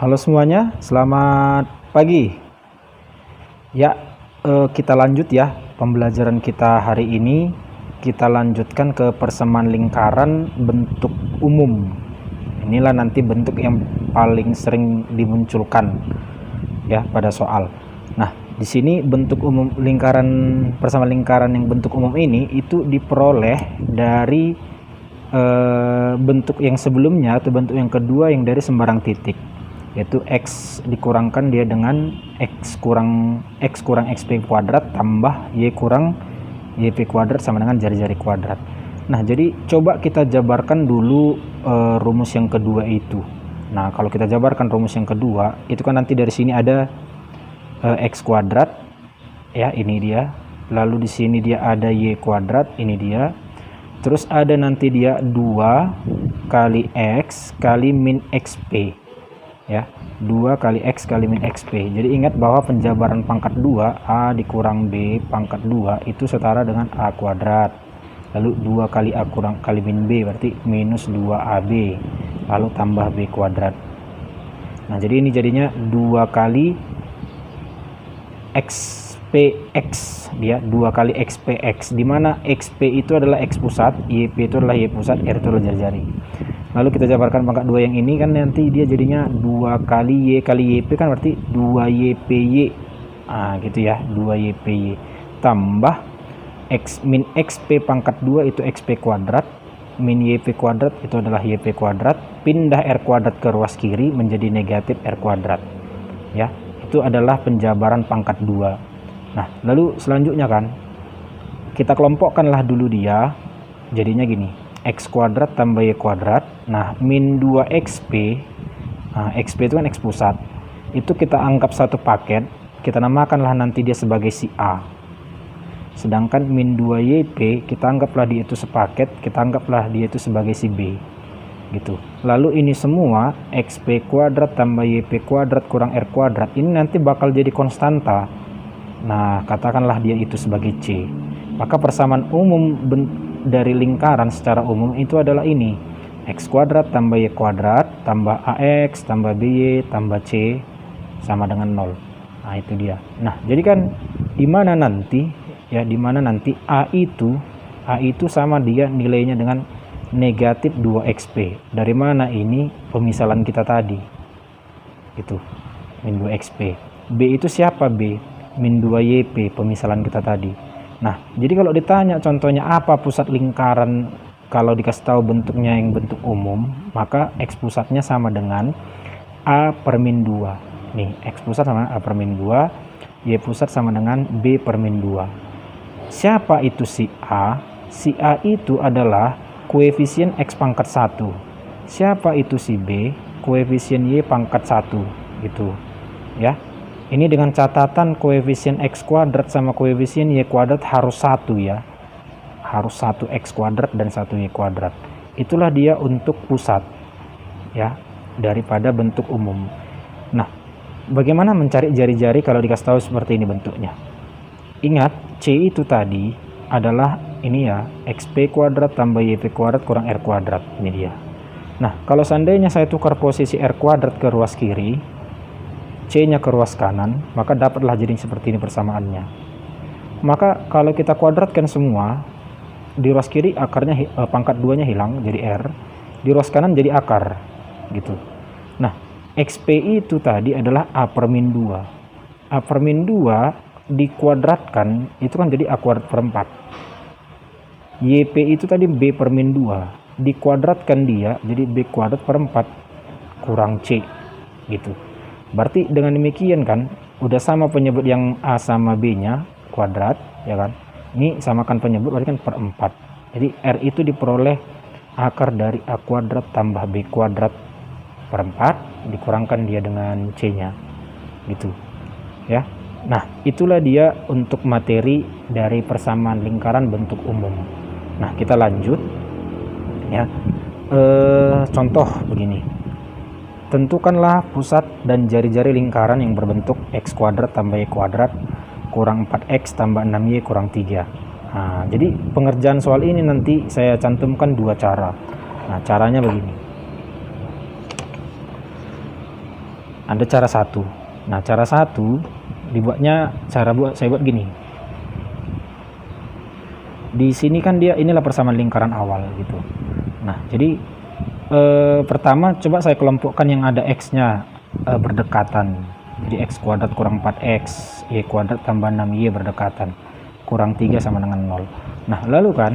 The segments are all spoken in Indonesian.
Halo semuanya, selamat pagi. Ya, kita lanjut ya pembelajaran kita hari ini. Kita lanjutkan ke persamaan lingkaran bentuk umum. Inilah nanti bentuk yang paling sering dimunculkan ya pada soal. Nah, di sini bentuk umum lingkaran persamaan lingkaran yang bentuk umum ini itu diperoleh dari bentuk yang sebelumnya atau bentuk yang kedua yang dari sembarang titik, yaitu x dikurangkan dia dengan x kurang xp kuadrat tambah y kurang yp kuadrat sama dengan jari-jari kuadrat. Nah, jadi coba kita jabarkan dulu rumus yang kedua itu. Nah, kalau kita jabarkan rumus yang kedua itu kan nanti dari sini ada x kuadrat ya, ini dia, lalu di sini dia ada y kuadrat, ini dia, terus ada nanti dia 2 kali x kali min xp ya, 2 kali x kali min xp. Jadi ingat bahwa penjabaran pangkat 2 a dikurang b pangkat 2 itu setara dengan a kuadrat, lalu 2 kali a kurang kali min b berarti minus 2ab, lalu tambah b kuadrat. Nah, jadi ini jadinya 2 kali xpx dia, 2 kali xpx, dimana xp itu adalah x pusat, yp itu adalah y pusat, r itu adalah jari-jari. Lalu kita jabarkan pangkat 2 yang ini kan nanti dia jadinya 2 kali y kali yp kan berarti 2ypy. Nah, gitu ya, 2ypy tambah x min xp pangkat 2 itu xp kuadrat, min yp kuadrat itu adalah yp kuadrat, pindah r kuadrat ke ruas kiri menjadi negatif r kuadrat ya. Itu adalah penjabaran pangkat 2. Nah, lalu selanjutnya kan kita kelompokkanlah dulu dia, jadinya gini, x kuadrat tambah y kuadrat. Nah, min 2xp, nah, xp itu kan x pusat, itu kita anggap satu paket, kita namakanlah nanti dia sebagai si A. Sedangkan min 2yp kita anggaplah dia itu sepaket, kita anggaplah dia itu sebagai si B gitu. Lalu ini semua xp kuadrat tambah yp kuadrat kurang r kuadrat ini nanti bakal jadi konstanta. Nah, katakanlah dia itu sebagai C. Maka persamaan umum dari lingkaran secara umum itu adalah ini, x kuadrat tambah y kuadrat tambah ax tambah by tambah c sama dengan 0. Nah, itu dia. Nah, jadi kan dimana nanti ya, dimana nanti a itu sama dia nilainya dengan negatif 2xp. Dari mana ini? Pemisalan kita tadi itu, min 2xp. B itu siapa? B min 2yp, pemisalan kita tadi. Nah, jadi kalau ditanya contohnya apa pusat lingkaran, kalau dikasih tahu bentuknya yang bentuk umum, maka x pusatnya sama dengan a per min 2. Nih, x pusat sama a per min 2, y pusat sama dengan b per min 2. Siapa itu si A? Si A itu adalah koefisien x pangkat 1. Siapa itu si B? Koefisien y pangkat 1 gitu ya. Ini dengan catatan koefisien x kuadrat sama koefisien y kuadrat harus 1 ya. Harus 1 x kuadrat dan 1 y kuadrat. Itulah dia untuk pusat ya daripada bentuk umum. Nah, bagaimana mencari jari-jari kalau dikasih tahu seperti ini bentuknya? Ingat, C itu tadi adalah ini ya, xp kuadrat tambah yp kuadrat kurang r kuadrat, ini dia. Nah, kalau seandainya saya tukar posisi r kuadrat ke ruas kiri, c nya ke ruas kanan, maka dapatlah jadi seperti ini persamaannya. Maka kalau kita kuadratkan semua, di ruas kiri akarnya pangkat 2 nya hilang jadi r, di ruas kanan jadi akar gitu. Nah, xp itu tadi adalah a per min 2. A per min 2 dikuadratkan itu kan jadi a kuadrat per 4. Yp itu tadi b per min 2 dikuadratkan dia jadi b kuadrat per 4 kurang c gitu. Berarti dengan demikian kan udah sama penyebut yang a sama b nya kuadrat ya kan, ini samakan penyebut berarti kan per 4. Jadi r itu diperoleh akar dari a kuadrat tambah b kuadrat per 4 dikurangkan dia dengan c nya gitu ya. Nah, itulah dia untuk materi dari persamaan lingkaran bentuk umum. Nah, kita lanjut ya. Contoh begini, tentukanlah pusat dan jari-jari lingkaran yang berbentuk x kuadrat tambah y kuadrat kurang 4x tambah 6y kurang 3. Nah, jadi pengerjaan soal ini nanti saya cantumkan 2 cara. Nah, caranya begini. ada cara satu. Nah, cara satu dibuatnya, saya buat gini. Di sini kan dia, inilah persamaan lingkaran awal gitu. Nah, jadi pertama coba saya kelompokkan yang ada x-nya berdekatan. Jadi x kuadrat kurang 4x, y kuadrat tambah 6y berdekatan, kurang 3 sama dengan 0. Nah, lalu kan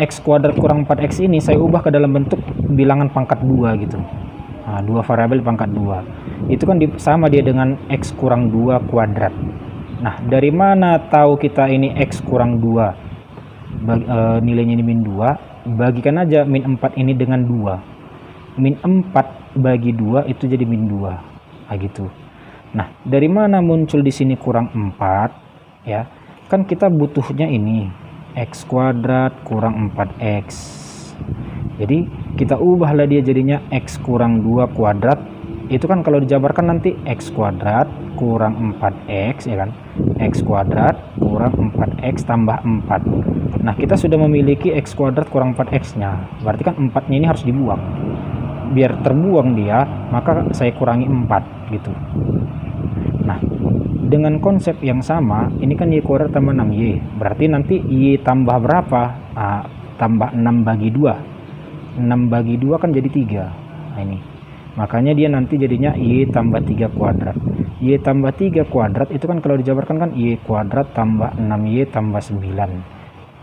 x kuadrat kurang 4x ini saya ubah ke dalam bentuk bilangan pangkat 2 gitu. Nah, 2 variabel pangkat 2. Itu kan sama dia dengan x kurang 2 kuadrat. Nah, dari mana tahu kita ini x kurang 2? Nilainya ini min 2, bagikan aja min 4 ini dengan 2. Min 4 bagi 2 itu jadi min 2. Nah, gitu. Nah, dari mana muncul di sini kurang 4? Ya, kan kita butuhnya ini x kuadrat kurang 4x. Jadi kita ubahlah dia jadinya x kurang 2 kuadrat. Itu kan kalau dijabarkan nanti x kuadrat kurang 4x, ya kan, x kuadrat kurang 4x tambah 4. Nah, kita sudah memiliki x kuadrat kurang 4x nya, berarti kan 4 nya ini harus dibuang. Biar terbuang dia, maka saya kurangi 4 gitu. Nah, dengan konsep yang sama, ini kan y kuadrat tambah 6y, berarti nanti y tambah berapa? Tambah 6 bagi 2. 6 bagi 2 kan jadi 3. Nah, ini makanya dia nanti jadinya y tambah 3 kuadrat. Y tambah 3 kuadrat itu kan kalau dijabarkan kan y kuadrat tambah 6y tambah 9.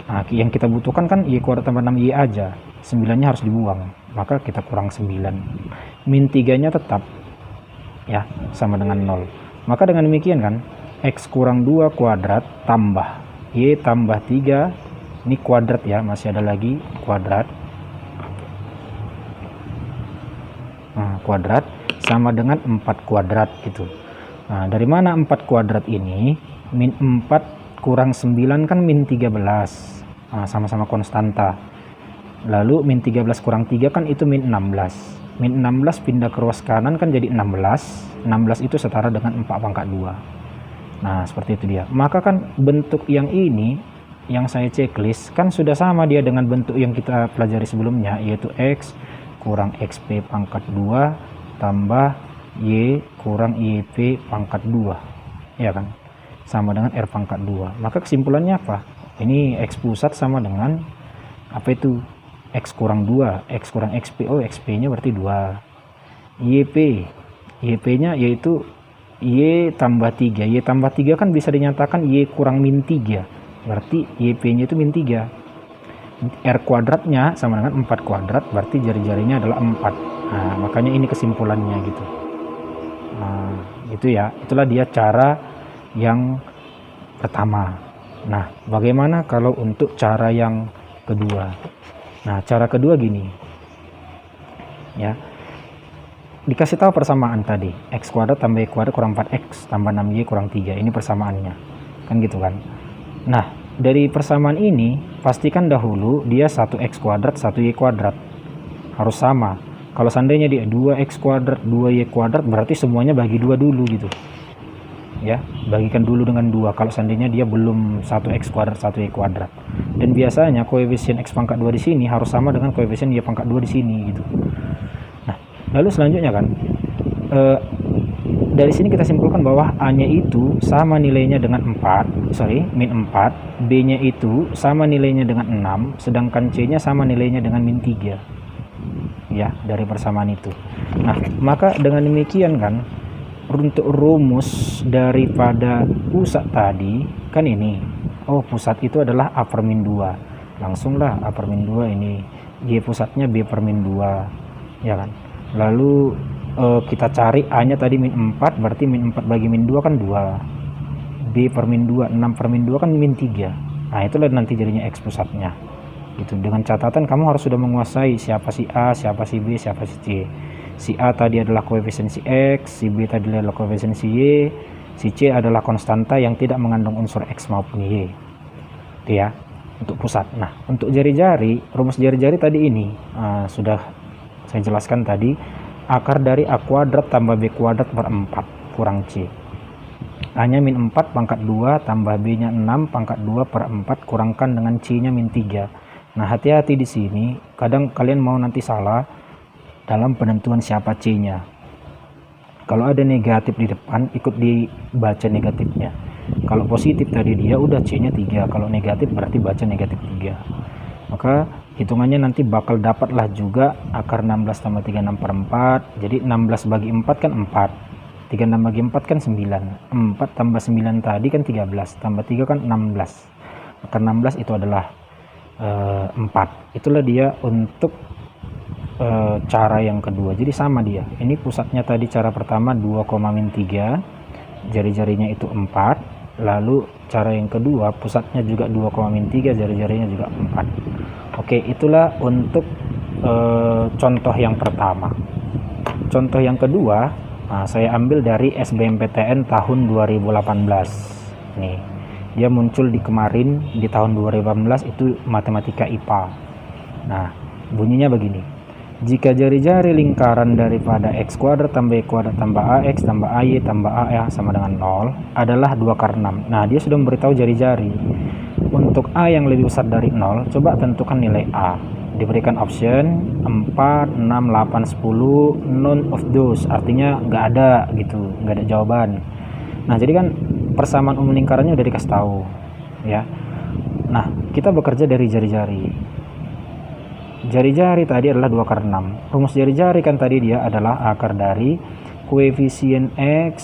Nah, yang kita butuhkan kan y kuadrat tambah 6y aja, 9 nya harus dibuang, maka kita kurang 9. Min 3 nya tetap ya sama dengan 0. Maka dengan demikian kan x kurang 2 kuadrat tambah y tambah 3, ini kuadrat ya, masih ada lagi kuadrat. Nah, kuadrat sama dengan 4 kuadrat gitu. Nah, dari mana 4 kuadrat ini? Min 4 kurang 9 kan min 13. Nah, sama-sama konstanta. Lalu min 13 kurang 3 kan itu min 16. Min 16 pindah ke ruas kanan kan jadi 16. 16 itu setara dengan 4 pangkat 2. Nah, seperti itu dia. Maka kan bentuk yang ini yang saya checklist kan sudah sama dia dengan bentuk yang kita pelajari sebelumnya, yaitu x kurang xp pangkat 2 tambah y kurang yp pangkat 2, ya kan, sama dengan r pangkat 2. Maka kesimpulannya apa? Ini x pusat sama dengan apa itu? X kurang 2, x kurang xp, oh xp nya berarti 2. Yp nya yaitu y tambah 3. Y tambah 3 kan bisa dinyatakan y kurang min 3, berarti yp nya itu min 3. R kuadratnya sama dengan 4 kuadrat, berarti jari-jarinya adalah 4. Nah, makanya ini kesimpulannya gitu. Nah, itu ya, itulah dia cara yang pertama. Nah, bagaimana kalau untuk cara yang kedua? Nah, cara kedua gini ya, dikasih tahu persamaan tadi, x kuadrat tambah y kuadrat kurang 4x tambah 6y kurang 3, ini persamaannya kan gitu kan. Nah, dari persamaan ini pastikan dahulu dia 1x kuadrat 1y kuadrat harus sama. Kalau seandainya dia 2x kuadrat 2y kuadrat, berarti semuanya bagi 2 dulu gitu ya, bagikan dulu dengan 2 kalau seandainya dia belum 1x kuadrat 1y kuadrat. Dan biasanya koefisien x pangkat 2 di sini harus sama dengan koefisien y pangkat 2 di sini gitu. Nah, lalu selanjutnya kan dari sini kita simpulkan bahwa A-nya itu sama nilainya dengan min 4, B-nya itu sama nilainya dengan 6, sedangkan C-nya sama nilainya dengan min 3. Ya, dari persamaan itu. Nah, maka dengan demikian kan, untuk rumus daripada pusat tadi, kan ini, oh pusat itu adalah A per min 2. Langsunglah A per min 2 ini, Y pusatnya B per min 2, ya kan. Lalu kita cari A-nya tadi min 4, berarti min 4 bagi min 2 kan 2. B per min 2, 6 per min 2 kan min 3. Nah, itulah nanti jadinya X pusatnya. Gitu. Dengan catatan kamu harus sudah menguasai siapa si A, siapa si B, siapa si C. Si A tadi adalah koefisien si X, si B tadi adalah koefisien si Y, si C adalah konstanta yang tidak mengandung unsur X maupun Y. Itu ya, untuk pusat. Nah, untuk jari-jari, rumus jari-jari tadi ini sudah saya jelaskan tadi. Akar dari A kuadrat tambah B kuadrat per 4 kurang C. A-nya min 4 pangkat 2 tambah B-nya 6 pangkat 2 per 4 kurangkan dengan C-nya min 3. Nah, hati-hati di sini. Kadang kalian mau nanti salah dalam penentuan siapa C-nya. Kalau ada negatif di depan, ikut dibaca negatifnya. Kalau positif tadi dia udah C-nya 3, kalau negatif berarti baca negatif 3. Maka hitungannya nanti bakal dapatlah juga akar 16 tambah 36 per 4. Jadi 16 bagi 4 kan 4. 36 bagi 4 kan 9. 4 tambah 9 tadi kan 13. Tambah 3 kan 16. Akar 16 itu adalah 4. Itulah dia untuk cara yang kedua. Jadi sama dia. Ini pusatnya tadi cara pertama 2,-3. Jari-jarinya itu 4. Lalu cara yang kedua pusatnya juga 2,-3, jari-jarinya juga 4. Oke, itulah untuk contoh yang pertama. Contoh yang kedua, saya ambil dari SBMPTN tahun 2018. Nih, dia muncul di kemarin di tahun 2018 itu matematika IPA. Nah, bunyinya begini. Jika jari-jari lingkaran daripada x kuadrat tambah y kuadrat tambah ax tambah ay tambah a sama dengan 0 adalah 2 akar 6. Nah, dia sudah memberitahu jari-jari. Untuk a yang lebih besar dari 0, coba tentukan nilai a. Diberikan option 4, 6, 8, 10, none of those. Artinya nggak ada gitu, nggak ada jawaban. Nah, jadi kan persamaan umum lingkarannya udah dikasih tahu, ya. Nah, kita bekerja dari jari-jari. Jari-jari tadi adalah 2 akar 6. Rumus jari-jari kan tadi dia adalah akar dari koefisien x,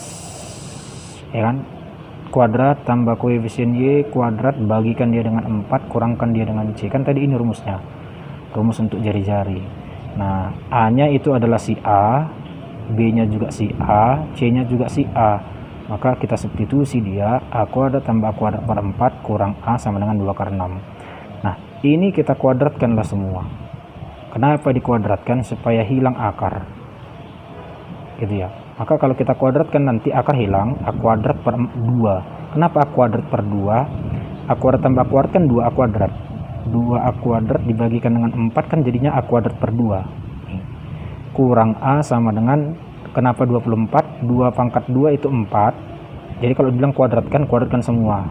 ya kan, kuadrat tambah koefisien y kuadrat bagikan dia dengan 4 kurangkan dia dengan c. Kan tadi ini rumusnya. Rumus untuk jari-jari. Nah, a-nya itu adalah si a, b-nya juga si a, c-nya juga si a. Maka kita substitusi dia a kuadrat tambah a kuadrat per 4 kurang a sama dengan 2 akar 6. Nah, ini kita kuadratkanlah semua. Kenapa dikuadratkan? Supaya hilang akar, gitu ya. Maka kalau kita kuadratkan nanti akar hilang, a kuadrat per 2. Kenapa a kuadrat per 2? A kuadrat tambah a kuadrat kan 2a kuadrat. 2a kuadrat dibagikan dengan 4 kan jadinya a kuadrat per 2. Kurang a sama dengan, kenapa 24? 2 pangkat 2 itu 4. Jadi kalau bilang kuadratkan semua.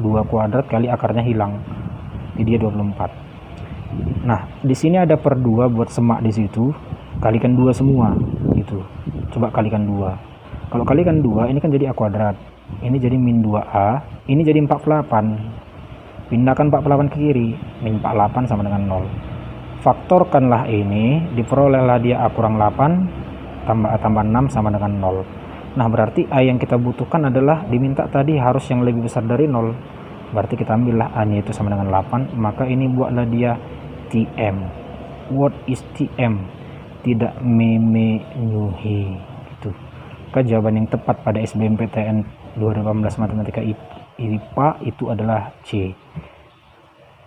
2 kuadrat kali akarnya hilang. Jadi dia 24. Nah, di sini ada per 2 buat semak di situ. Kalikan 2 semua gitu. Coba kalikan 2. Kalau kalikan 2 ini kan jadi a kuadrat. Ini jadi min 2a, ini jadi 48. Pindahkan 48 ke kiri, min 48 sama dengan 0. Faktorkanlah ini, diperolehlah dia a kurang 8 tambah a tambah 6 sama dengan 0. Nah, berarti a yang kita butuhkan adalah diminta tadi harus yang lebih besar dari 0. Berarti kita ambillah a-nya itu sama dengan 8, maka ini buatlah dia TM. What is TM? Tidak memenuhi gitu. Maka jawaban yang tepat pada SBMPTN 2018 matematika IPA itu adalah C.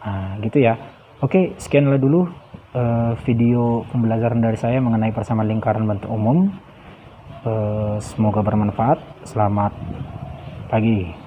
Nah, gitu ya. Oke, sekianlah dulu video pembelajaran dari saya mengenai persamaan lingkaran bentuk umum. Semoga bermanfaat. Selamat pagi.